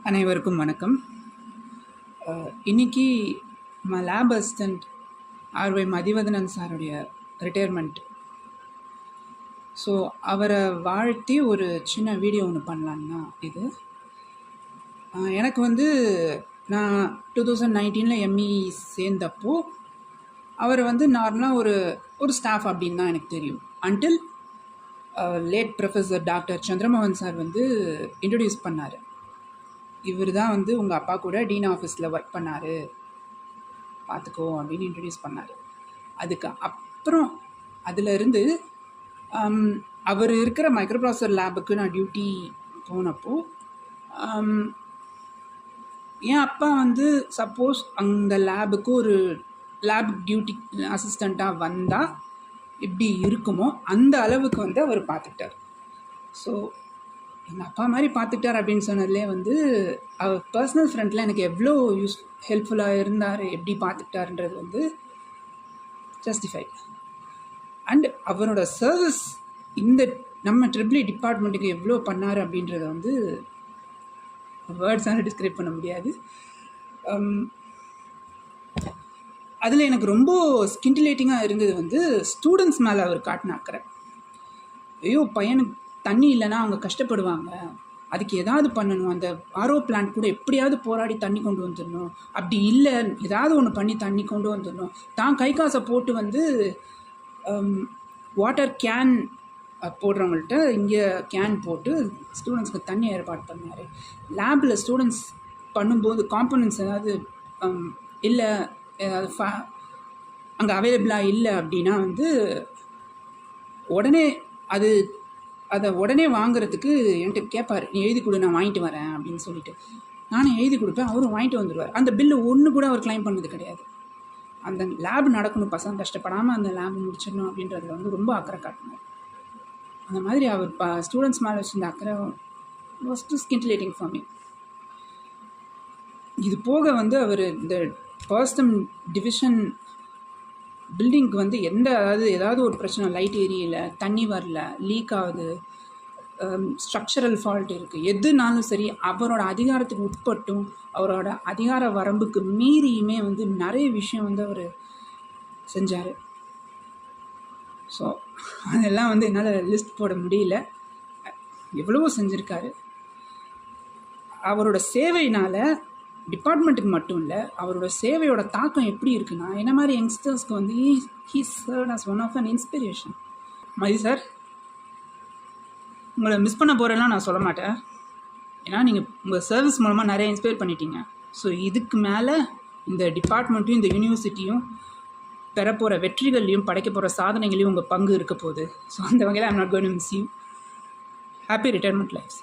அனைவருக்கும் வணக்கம். இன்னைக்கு லேப் அசிஸ்டண்ட் ஆர்ஒய் மதிவதனன் சாருடைய ரிட்டையர்மெண்ட். ஸோ அவரை வாழ்த்தி ஒரு சின்ன வீடியோ ஒன்று பண்ணலான்னா இது எனக்கு நான் 2019 எம்இ சேர்ந்தப்போ அவர் நார்மலாக ஒரு ஸ்டாஃப் அப்படின்னு தான் எனக்கு தெரியும். Until late professor doctor Chandramohan sir introduce பண்ணார். இவர் தான் உங்கள் அப்பா கூட டீன் ஆஃபீஸில் ஒர்க் பண்ணார், பார்த்துக்கோ அப்படின்னு இன்ட்ரடியூஸ் பண்ணார். அதுக்கு அப்புறம் அதிலிருந்து அவர் இருக்கிற மைக்ரோப்ராசர் லேபுக்கு நான் டியூட்டி போனப்போ என் அப்பா சப்போஸ் அந்த லேபுக்கு ஒரு லேப் டியூட்டி அசிஸ்டண்ட்டாக வந்தால் எப்படி இருக்குமோ அந்த அளவுக்கு அவர் பார்த்துக்கிட்டார். ஸோ எங்கள் அப்பா மாதிரி பார்த்துக்கிட்டார் அப்படின்னு சொன்னதுலே அவர் பர்சனல் ஃப்ரெண்டில் எனக்கு எவ்வளோ ஹெல்ப்ஃபுல்லாக இருந்தார், எப்படி பார்த்துக்கிட்டாருன்றது ஜஸ்டிஃபைட். அண்ட் அவரோட சர்வீஸ் இந்த நம்ம ட்ரிபிள் டிபார்ட்மெண்ட்டுக்கு எவ்வளோ பண்ணார் அப்படின்றத வேர்ட்ஸால் டிஸ்கிரைப் பண்ண முடியாது. அதில் எனக்கு ரொம்ப ஸ்கிண்டிலேட்டிங்காக இருந்தது ஸ்டூடெண்ட்ஸ் மேலே அவர் காட்டின அக்கறை. ஐயோ பையனுக்கு தண்ணி இல்லைன்னா அவங்க கஷ்டப்படுவாங்க, அதுக்கு ஏதாவது பண்ணணும், அந்த ஆர்ஓ பிளான்ட் கூட எப்படியாவது போராடி தண்ணி கொண்டு வந்துடணும், அப்படி இல்லை ஏதாவது ஒன்று பண்ணி தண்ணி கொண்டு வந்துடணும். தான் கை காசை போட்டு வாட்டர் கேன் போடுறவங்கள்ட்ட இங்கே கேன் போட்டு ஸ்டூடெண்ட்ஸ்க்கு தண்ணி ஏற்பாடு பண்ணார். லேபில் ஸ்டூடெண்ட்ஸ் பண்ணும்போது காம்பனன்ட்ஸ் ஏதாவது இல்லை, ஏதாவது அங்கே அவைலபிளாக இல்லை அப்படின்னா உடனே அதை உடனே வாங்குறதுக்கு என்கிட்ட கேட்பார், நீ எழுதி கொடு நான் வாங்கிட்டு வரேன் அப்படின்னு சொல்லிட்டு நானும் எழுதி கொடுப்பேன், அவரும் வாங்கிட்டு வந்துடுவார். அந்த பில்லு ஒன்று கூட அவர் கிளைம் பண்ணது கிடையாது. அந்த லேப் நடக்கணும், பசங்க கஷ்டப்படாமல் அந்த லேப் முடிச்சிடணும் அப்படின்றதுல ரொம்ப அக்கறை காட்டினார். அந்த மாதிரி அவர் ஸ்டூடெண்ட்ஸ் மேலே வச்சுருந்த அக்கறை வாஸ் டு ஸ்கிண்டிலேட்டிங் ஃபார் மீ. இது போக அவர் இந்த பர்சனம் டிவிஷன் பில்டிங்க்கு ஏதாவது ஒரு பிரச்சனை, லைட் எரியல, தண்ணி வரல, லீக் ஆகுது, ஸ்ட்ரக்சரல் ஃபால்ட் இருக்குது, எதுனாலும் சரி அவரோட அதிகாரத்துக்கு உட்பட்டும் அவரோட அதிகார வரம்புக்கு மீறியுமே நிறைய விஷயம் அவர் செஞ்சார். ஸோ அதெல்லாம் என்னால் லிஸ்ட் போட முடியல, எவ்வளவோ செஞ்சுருக்காரு. அவரோட சேவையினால் டிபார்ட்மெண்ட்டுக்கு மட்டும் இல்லை, அவரோட சேவையோட தாக்கம் எப்படி இருக்குன்னா என்ன மாதிரி யங்ஸ்டர்ஸ்க்கு he served as one of an inspiration. Mathi sir, உங்களை மிஸ் பண்ண போகிறேன்னா நான் சொல்ல மாட்டேன், ஏன்னா நீங்கள் உங்கள் சர்வீஸ் மூலமாக நிறைய இன்ஸ்பயர் பண்ணிட்டீங்க. ஸோ இதுக்கு மேலே இந்த டிபார்ட்மெண்ட்டையும் இந்த யூனிவர்சிட்டியும் பெறப்போகிற வெற்றிகள்லையும் படைக்க போகிற சாதனைகளையும் உங்கள் பங்கு இருக்க போகுது. ஸோ அந்த வகையில் I'm not going to miss you. Happy retirement life.